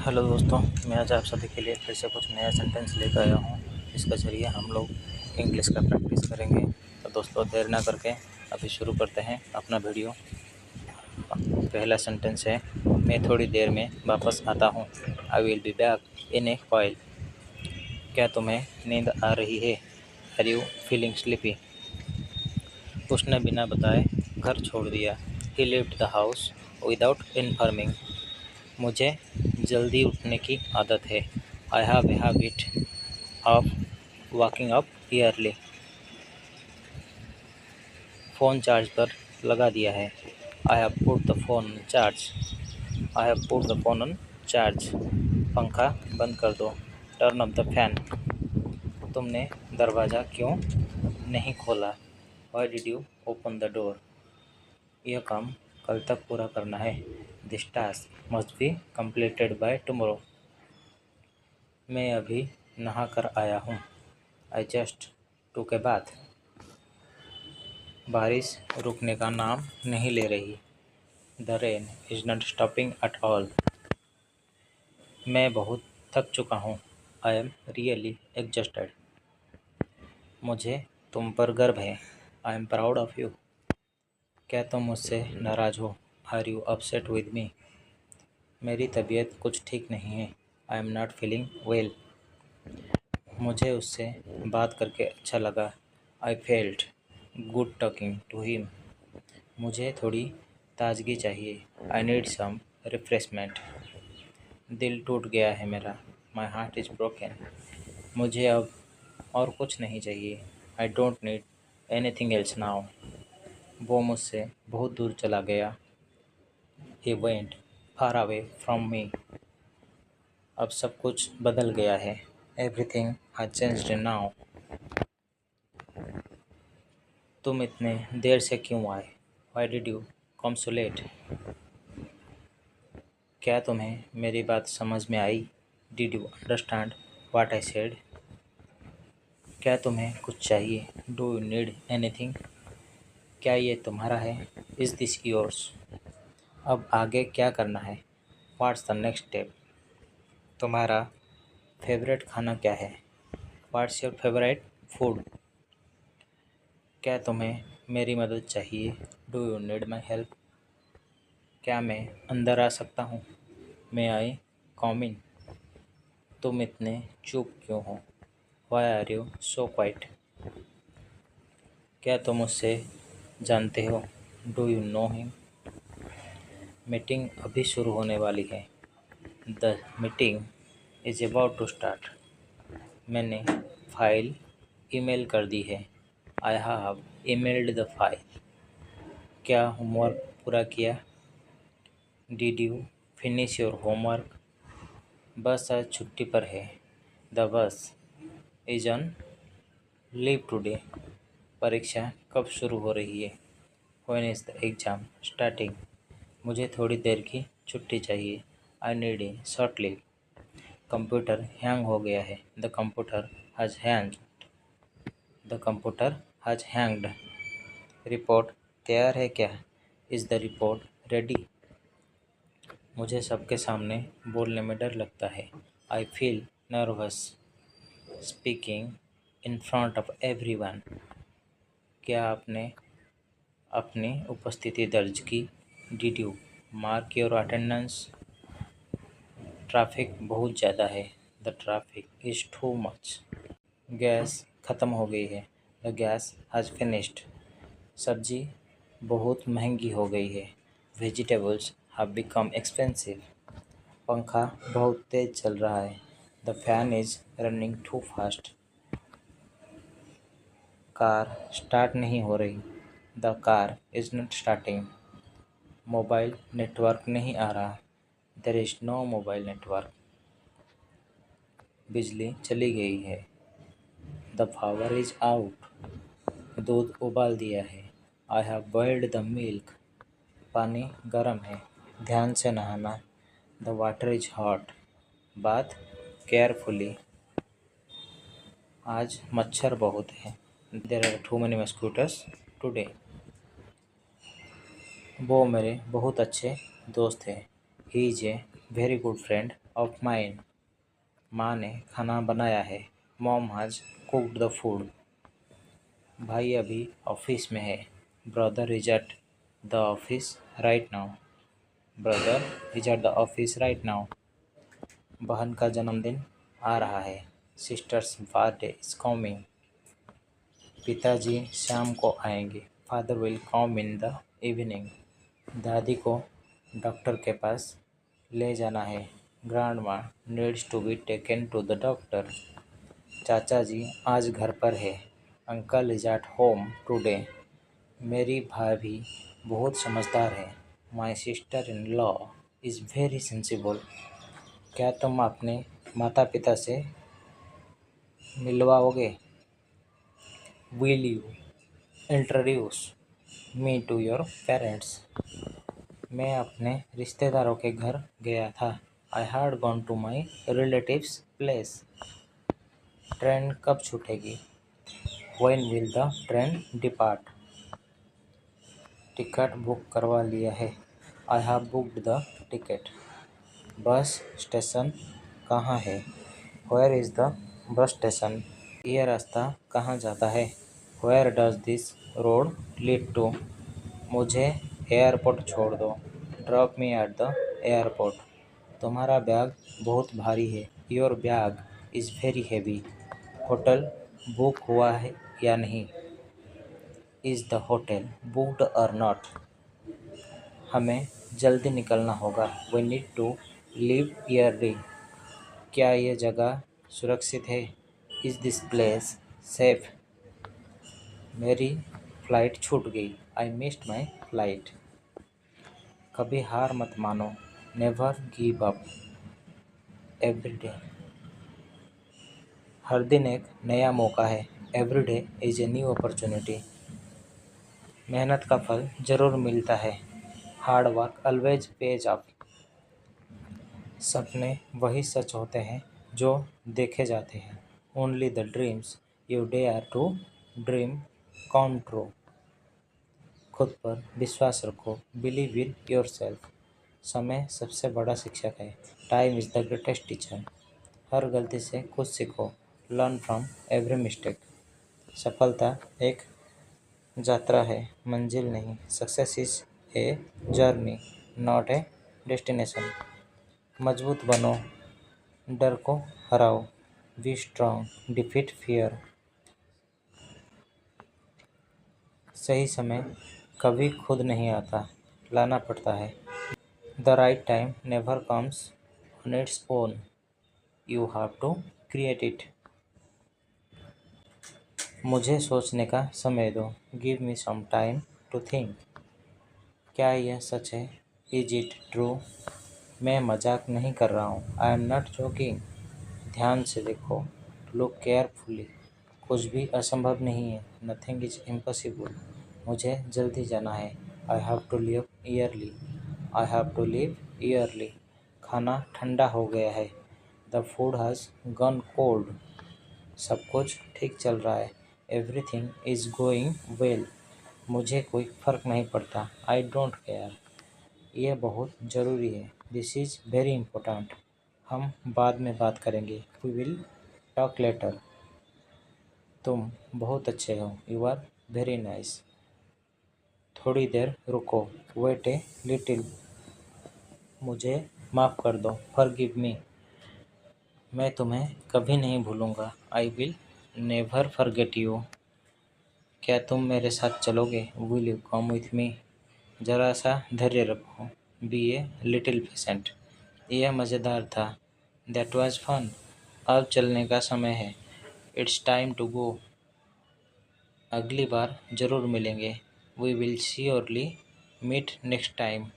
Hello दोस्तों, मैं आज आप सभी के लिए फिर से कुछ नया सेंटेंस लेकर आया हूँ। इसके ज़रिए हम लोग इंग्लिश का प्रैक्टिस करेंगे। तो दोस्तों, देर ना करके अभी शुरू करते हैं अपना वीडियो। पहला सेंटेंस है, मैं थोड़ी देर में वापस आता हूँ। I will be back in a while. क्या तुम्हें नींद आ रही है? Are you feeling sleepy? उसने बिना बताए घर छोड़ दिया। He left the house without informing. मुझे जल्दी उठने की आदत है। I have a habit of walking up early. Phone charge पर लगा दिया है। I have put the phone on charge. I have put the phone on charge. पंखा बंद कर दो। Turn off the fan. तुमने दरवाज़ा क्यों नहीं खोला? Y did you open the door? यह काम कल तक पूरा करना है। This task must be completed by tomorrow. मैं अभी नहा कर आया हूँ। आई जस्ट टूक ए बाथ। बारिश रुकने का नाम नहीं ले रही। The rain is not stopping at all. मैं बहुत थक चुका हूँ। I am really exhausted. मुझे तुम पर गर्व है। I am proud of you. क्या तुम मुझसे नाराज़ हो? Are you upset with me? मेरी तबीयत कुछ ठीक नहीं है। I am not feeling well. मुझे उससे बात करके अच्छा लगा। I felt good talking to him. मुझे थोड़ी ताजगी चाहिए। I need some refreshment. दिल टूट गया है मेरा। My heart is broken. मुझे अब और कुछ नहीं चाहिए। I don't need anything else now. वो मुझसे बहुत दूर चला गया। He went far away from me. अब सब कुछ बदल गया है। Everything has changed now. तुम इतने देर से क्यों आए? Why did you come so late? क्या तुम्हें मेरी बात समझ में आई? Did you understand what I said? क्या तुम्हें कुछ चाहिए? Do you need anything? क्या ये तुम्हारा है? Is this yours? अब आगे क्या करना है? What's the next step? तुम्हारा फेवरेट खाना क्या है? What's your favourite food? क्या तुम्हें मेरी मदद चाहिए? Do you need my help? क्या मैं अंदर आ सकता हूँ? मे आई कम इन? तुम इतने चुप क्यों हो? Why are you so quiet? क्या तुम उससे जानते हो? Do you know him? Meeting अभी शुरू होने वाली है। The meeting is about to start. मैंने फाइल ईमेल कर दी है। I have emailed the file. क्या होमवर्क पूरा किया? Did you finish your homework? बस आज छुट्टी पर है। The bus is on leave today. परीक्षा कब शुरू हो रही है? When is the exam starting? मुझे थोड़ी देर की छुट्टी चाहिए। I need a short leave. Computer hang हो गया है। The computer has hanged. The computer has hanged. Report तैयार है क्या? Is the report ready? मुझे सबके सामने बोलने में डर लगता है। I feel nervous speaking in front of everyone. क्या आपने अपनी उपस्थिति दर्ज की? Did you mark your attendance? Traffic बहुत ज़्यादा है। The traffic is too much. Gas ख़त्म हो गई है। The gas has finished. सब्जी बहुत महंगी हो गई है। Vegetables have become expensive. पंखा बहुत तेज़ चल रहा है। The fan is running too fast. Car start नहीं हो रही। The car is not starting. Mobile network नहीं आ रहा। There is no mobile network. बिजली चली गई है। The power is out. दूध उबाल दिया है। I have boiled the milk. पानी गर्म है। ध्यान से नहाना। The water is hot. Bath carefully. आज मच्छर बहुत है। There are too many mosquitoes today. वो मेरे बहुत अच्छे दोस्त हैं। He is a very good friend of mine. माँ ने खाना बनाया है। Mom has cooked the food. भाई अभी ऑफिस में है। Brother is at the office right now. Brother is at the office right now. बहन का जन्मदिन आ रहा है। Sister's birthday is coming. पिताजी शाम को आएंगे। Father will come in the evening. दादी को डॉक्टर के पास ले जाना है। Grandma needs to be taken to the doctor. चाचा जी आज घर पर है। Uncle is at home today. मेरी भाभी बहुत समझदार है। My sister in law is very sensible. क्या तुम अपने माता पिता से मिलवाओगे? Will you introduce me to your parents? मैं अपने रिश्तेदारों के घर गया था। I had gone to my relatives place. Train कब छूटेगी? When will the train depart? Ticket book करवा लिया है। I have booked the ticket. Bus station कहाँ है? Where is the bus station? यह रास्ता कहाँ जाता है? Where does this road lead to? मुझे एयरपोर्ट छोड़ दो। Drop me at the airport. तुम्हारा बैग बहुत भारी है। Your bag is very heavy. Hotel book हुआ है या नहीं? इज़ द होटल बुक्ड और नॉट? हमें जल्दी निकलना होगा। We need to leave early. क्या यह जगह सुरक्षित है? Is this place safe? मेरी फ़्लाइट छूट गई। I missed my flight. कभी हार मत मानो। Never give up. Every day हर दिन एक नया मौका है। Every day is a new opportunity. मेहनत का फल ज़रूर मिलता है। Hard work always pays off. सपने वही सच होते हैं जो देखे जाते हैं। Only the dreams you dare to dream come true. खुद पर विश्वास रखो। Believe in your self. समय सबसे बड़ा शिक्षक है। Time is the greatest teacher. हर गलती से कुछ सीखो। Learn from every mistake. सफलता एक यात्रा है, मंजिल नहीं। Success is a journey not a destination. मजबूत बनो, डर को हराओ। Be strong, defeat fear. सही समय कभी खुद नहीं आता, लाना पड़ता है। The right time never comes on its own. You have to create it. मुझे सोचने का समय दो। Give me some time to think. क्या यह सच है? Is it true? मैं मजाक नहीं कर रहा हूँ। I am not joking. ध्यान से देखो। Look carefully. कुछ भी असंभव नहीं है। Nothing is impossible. मुझे जल्दी जाना है। I have to leave early. I have to leave early. खाना ठंडा हो गया है। The food has gone cold. सब कुछ ठीक चल रहा है। Everything is going well. मुझे कोई फ़र्क नहीं पड़ता। I don't care. यह बहुत ज़रूरी है। This is very important. हम बाद में बात करेंगे। We will talk later. तुम बहुत अच्छे हो। You are very nice. थोड़ी देर रुको। Wait a little. मुझे माफ़ कर दो। Forgive me. मैं तुम्हें कभी नहीं भूलूंगा। I will never forget you. क्या तुम मेरे साथ चलोगे? Will you come with me? ज़रा सा धैर्य रखो। Be a little patient. यह मज़ेदार था। That was fun. अब चलने का समय है। It's time to go. अगली बार ज़रूर मिलेंगे। We will surely meet next time.